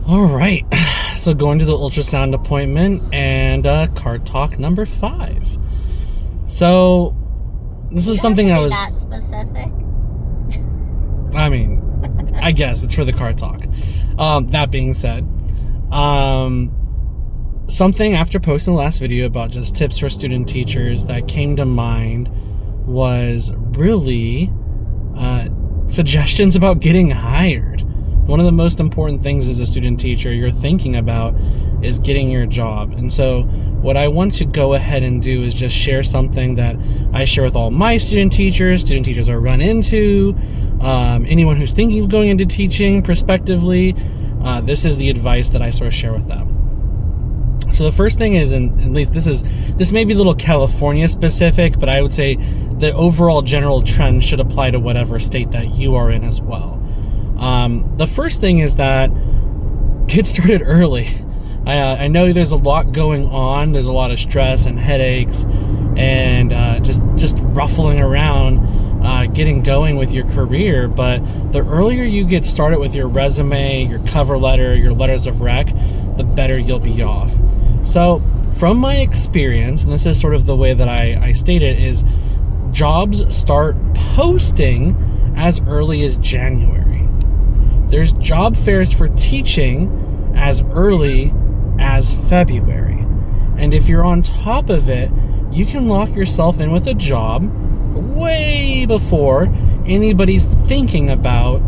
All right, so going to the ultrasound appointment and Cartalk number 5. So this is something I was. That specific. I mean, I guess it's for the Cartalk. That being said, something after posting the last video about just tips for student teachers that came to mind was really suggestions about getting hired. One of the most important things as a student teacher you're thinking about is getting your job. And so what I want to go ahead and do is just share something that I share with all my student teachers I run into, anyone who's thinking of going into teaching prospectively. This is the advice that I sort of share with them. So the first thing is, and at least this may be a little California specific, but I would say the overall general trend should apply to whatever state that you are in as well. The first thing is that get started early. I know there's a lot going on. There's a lot of stress and headaches and just ruffling around, getting going with your career. But the earlier you get started with your resume, your cover letter, your letters of rec, the better you'll be off. So from my experience, and this is sort of the way that I state it, is jobs start posting as early as January. There's job fairs for teaching as early as February. And if you're on top of it, you can lock yourself in with a job way before anybody's thinking about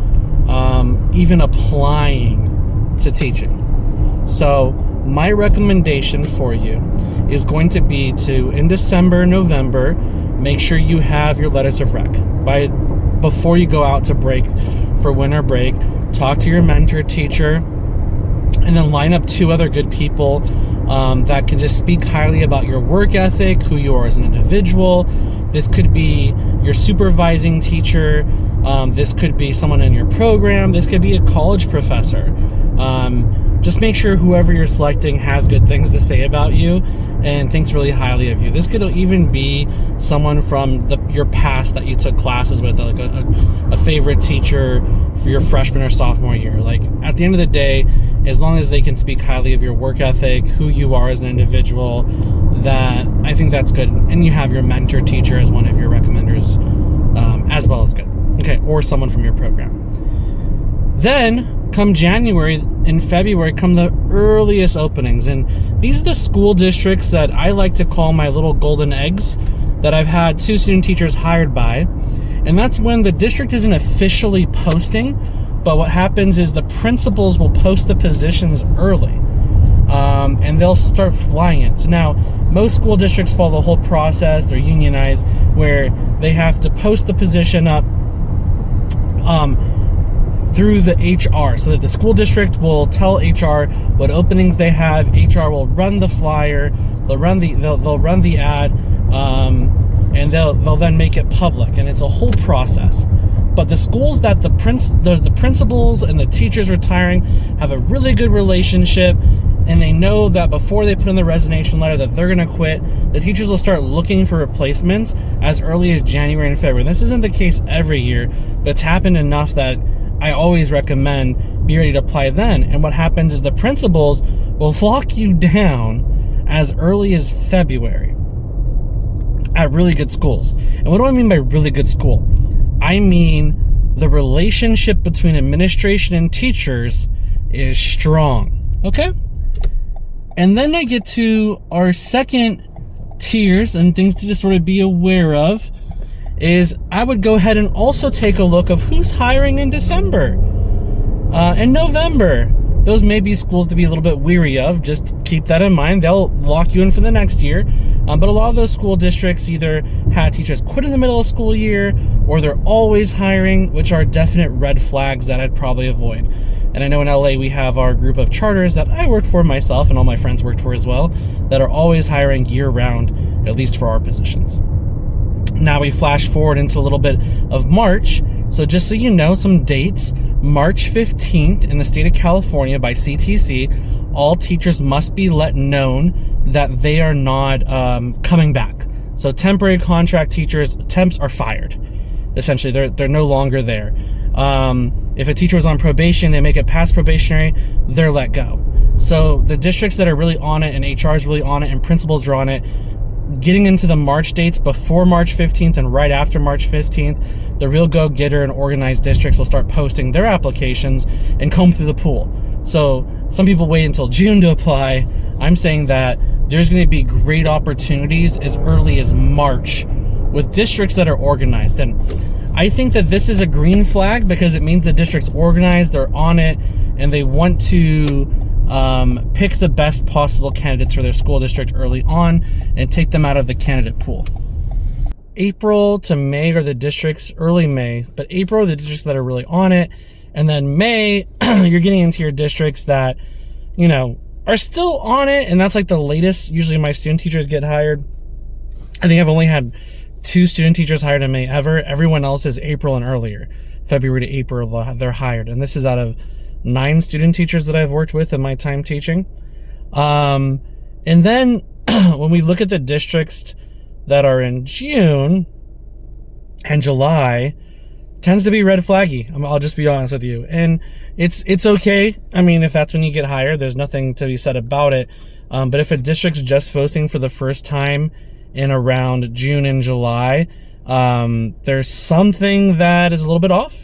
even applying to teaching. So my recommendation for you is going to be to, in December, November, make sure you have your letters of rec. Before you go out to break for winter break, talk to your mentor teacher, and then line up 2 other good people that can just speak highly about your work ethic, who you are as an individual. This could be your supervising teacher. This could be someone in your program. This could be a college professor. Just make sure whoever you're selecting has good things to say about you and thinks really highly of you. This could even be someone from your past that you took classes with, like a favorite teacher for your freshman or sophomore year. Like, at the end of the day, as long as they can speak highly of your work ethic, who you are as an individual, that I think that's good. And you have your mentor teacher as one of your recommenders, as well as good. Okay, or someone from your program. Then, come January and February, come the earliest openings. And these are the school districts that I like to call my little golden eggs that I've had 2 student teachers hired by. And that's when the district isn't officially posting, but what happens is the principals will post the positions early. And they'll start flying it. So now, most school districts follow the whole process. They're unionized, where they have to post the position up through the HR, so that the school district will tell HR what openings they have. HR will run the flyer, they'll run the ad, and they'll then make it public, and it's a whole process. But the schools that the principals and the teachers retiring have a really good relationship, and they know that before they put in the resignation letter that they're going to quit, the teachers will start looking for replacements as early as January and February. This isn't the case every year, but it's happened enough that I always recommend be ready to apply then. And what happens is the principals will lock you down as early as February at really good schools. And what do I mean by really good school? I mean the relationship between administration and teachers is strong. Okay? And then I get to our second tiers and things to just sort of be aware of is I would go ahead and also take a look of who's hiring in December and November. Those may be schools to be a little bit weary of. Just keep that in mind. They'll lock you in for the next year. But a lot of those school districts either had teachers quit in the middle of school year, or they're always hiring, which are definite red flags that I'd probably avoid. And I know in LA we have our group of charters that I worked for myself and all my friends worked for as well, that are always hiring year round, at least for our positions. Now we flash forward into a little bit of March. So just so you know, some dates. March 15th in the state of California by CTC, all teachers must be let known that they are not coming back. So temporary contract teachers, temps are fired. Essentially, they're no longer there. If a teacher was on probation, they make it past probationary, they're let go. So the districts that are really on it, and HR is really on it, and principals are on it, getting into the March dates before March 15th and right after March 15th, the real go-getter and organized districts will start posting their applications and comb through the pool. So some people wait until June to apply. I'm saying that there's going to be great opportunities as early as March with districts that are organized. And I think that this is a green flag because it means the district's organized, they're on it, and they want to pick the best possible candidates for their school district early on and take them out of the candidate pool. April to May are the districts, early May, but April are the districts that are really on it. And then May, you're getting into your districts that, you know, are still on it. And that's like the latest. Usually my student teachers get hired. I think I've only had 2 student teachers hired in May ever. Everyone else is April and earlier. February to April, they're hired. And this is out of 9 student teachers that I've worked with in my time teaching. And then when we look at the districts that are in June and July, tends to be red flaggy. I'll just be honest with you. And it's okay. I mean, if that's when you get hired, there's nothing to be said about it. But if a district's just posting for the first time in around June and July, there's something that is a little bit off.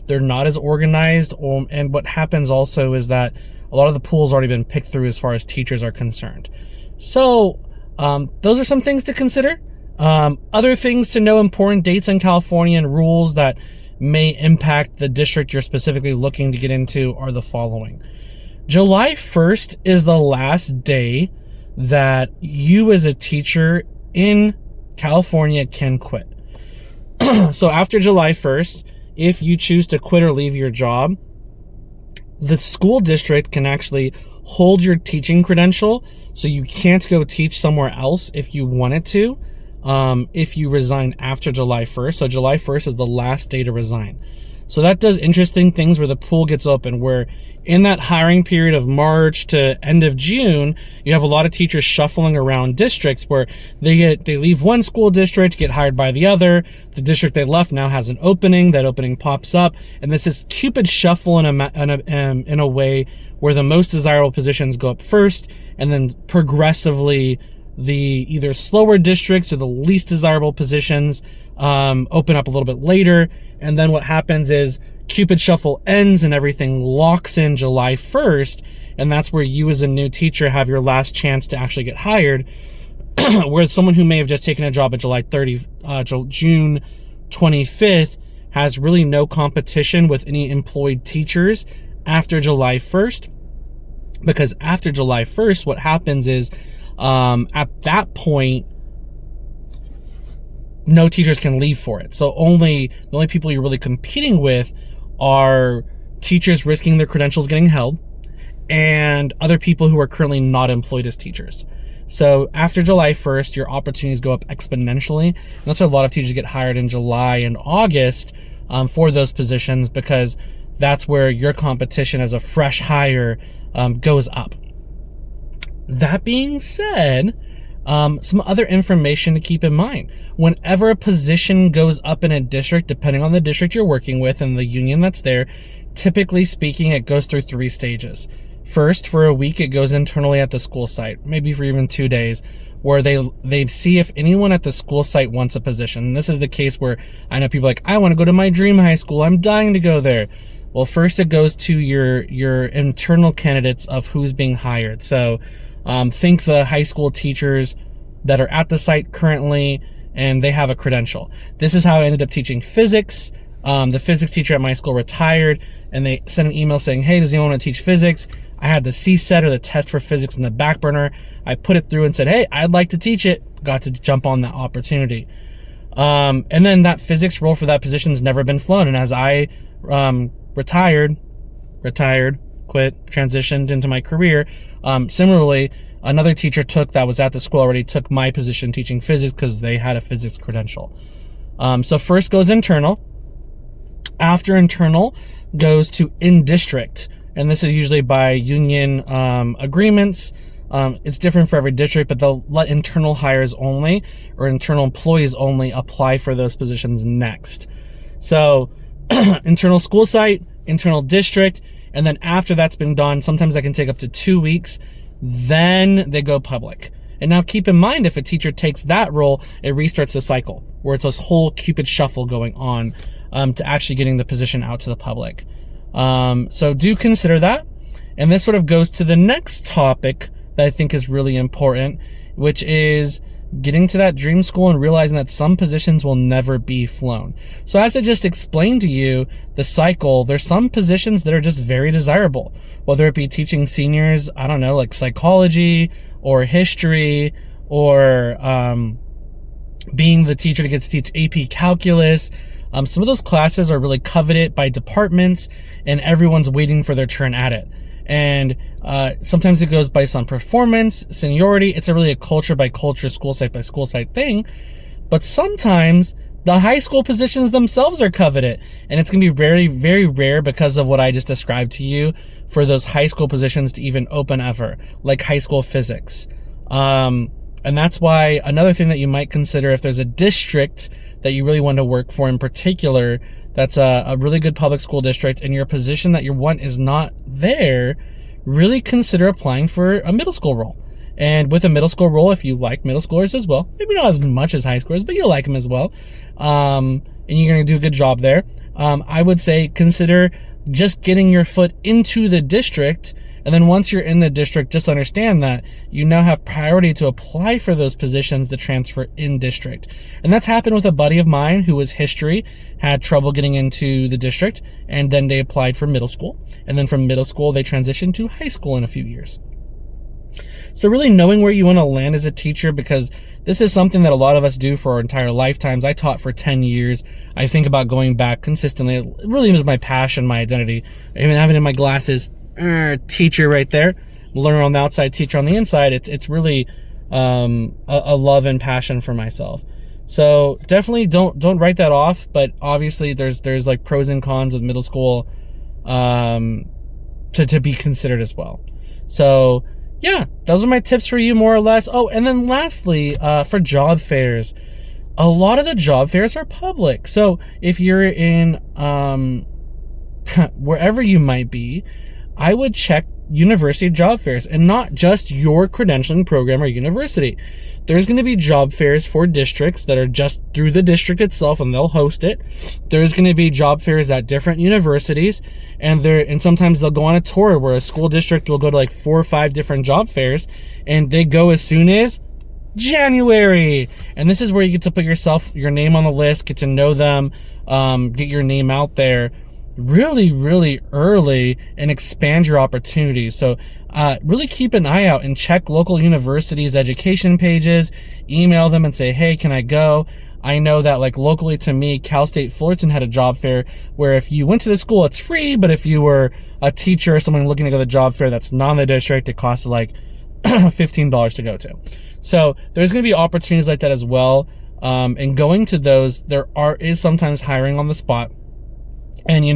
They're not as organized. And what happens also is that a lot of the pool's already been picked through as far as teachers are concerned. So those are some things to consider. Other things to know, important dates in California and rules that may impact the district you're specifically looking to get into are the following. July 1st is the last day that you as a teacher in California can quit. So after July 1st, if you choose to quit or leave your job, the school district can actually hold your teaching credential, so you can't go teach somewhere else if you wanted to, if you resign after July 1st. So July 1st is the last day to resign. So that does interesting things where the pool gets open, where in that hiring period of March to end of June, you have a lot of teachers shuffling around districts where they leave one school district, get hired by the other. The district they left now has an opening. That opening pops up, and this is Cupid shuffle in a way where the most desirable positions go up first, and then progressively the either slower districts or the least desirable positions open up a little bit later. And then what happens is Cupid shuffle ends and everything locks in July 1st. And that's where you as a new teacher have your last chance to actually get hired. Where someone who may have just taken a job at June 25th has really no competition with any employed teachers after July 1st. Because after July 1st, what happens is at that point, no teachers can leave for it. So the only people you're really competing with are teachers risking their credentials getting held and other people who are currently not employed as teachers. So after July 1st, your opportunities go up exponentially. And that's why a lot of teachers get hired in July and August for those positions, because that's where your competition as a fresh hire goes up. That being said, some other information to keep in mind. Whenever a position goes up in a district, depending on the district you're working with and the union that's there, typically speaking, it goes through 3 stages. First, for a week, it goes internally at the school site, maybe for even 2 days, where they see if anyone at the school site wants a position. And this is the case where I know people like, I want to go to my dream high school. I'm dying to go there. Well, first it goes to your internal candidates of who's being hired. So think the high school teachers that are at the site currently, and they have a credential. This is how I ended up teaching physics. The physics teacher at my school retired, and they sent an email saying, hey, does anyone want to teach physics? I had the CSET, or the test for physics, in the back burner. I put it through and said, hey, I'd like to teach it. Got to jump on that opportunity. And then that physics role for that position has never been flown. And as I retired, quit, transitioned into my career, similarly, another teacher that was at the school already took my position teaching physics because they had a physics credential. So first goes internal. After internal goes to in-district. And this is usually by union agreements. It's different for every district, but they'll let internal hires only or internal employees only apply for those positions next. So internal school site, internal district, and then after that's been done, sometimes that can take up to 2 weeks, then they go public. And now keep in mind, if a teacher takes that role, it restarts the cycle where it's this whole Cupid shuffle going on to actually getting the position out to the public. So do consider that. And this sort of goes to the next topic that I think is really important, which is getting to that dream school and realizing that some positions will never be flown. So as I just explained to you, the cycle, there's some positions that are just very desirable, whether it be teaching seniors, I don't know, like psychology or history, or being the teacher that gets to teach AP calculus. Some of those classes are really coveted by departments and everyone's waiting for their turn at it. And sometimes it goes based on performance, seniority. It's really a culture by culture, school site by school site thing. But sometimes the high school positions themselves are coveted. And it's going to be very, very rare because of what I just described to you for those high school positions to even open ever, like high school physics. And that's why another thing that you might consider, if there's a district that you really want to work for in particular, that's a really good public school district, and your position that you want is not there, really consider applying for a middle school role. And with a middle school role, if you like middle schoolers as well, maybe not as much as high schoolers, but you'll like them as well, and you're going to do a good job there, I would say consider just getting your foot into the district. And then once you're in the district, just understand that you now have priority to apply for those positions to transfer in district. And that's happened with a buddy of mine who was history, had trouble getting into the district, and then they applied for middle school. And then from middle school, they transitioned to high school in a few years. So really knowing where you want to land as a teacher, because this is something that a lot of us do for our entire lifetimes. I taught for 10 years. I think about going back consistently. It really is my passion, my identity. I even have it in my glasses. Teacher right there, learner on the outside, teacher on the inside. It's really a love and passion for myself. So definitely don't write that off. But obviously there's like pros and cons with middle school to be considered as well. So yeah, those are my tips for you, more or less. Oh, and then lastly, for job fairs, a lot of the job fairs are public. So if you're in wherever you might be, I would check university job fairs, and not just your credentialing program or university. There's going to be job fairs for districts that are just through the district itself, and they'll host it. There's going to be job fairs at different universities, and sometimes they'll go on a tour where a school district will go to like 4 or 5 different job fairs, and they go as soon as January. And this is where you get to put your name on the list, get to know them, get your name out there really, really early, and expand your opportunities. So really keep an eye out and check local universities' education pages, email them and say, hey, can I go? I know that like locally to me, Cal State Fullerton had a job fair where if you went to the school, it's free, but if you were a teacher or someone looking to go to the job fair that's not in the district, it costs like $15 to go to. So there's going to be opportunities like that as well. And going to those, is sometimes hiring on the spot. And,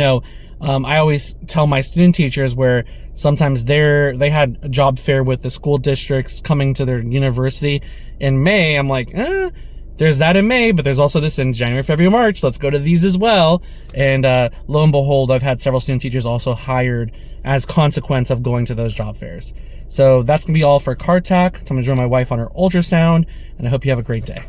I always tell my student teachers where sometimes they had a job fair with the school districts coming to their university in May. I'm like, there's that in May, but there's also this in January, February, March. Let's go to these as well. And lo and behold, I've had several student teachers also hired as consequence of going to those job fairs. So that's going to be all for Cartalk. I'm going to join my wife on her ultrasound, and I hope you have a great day.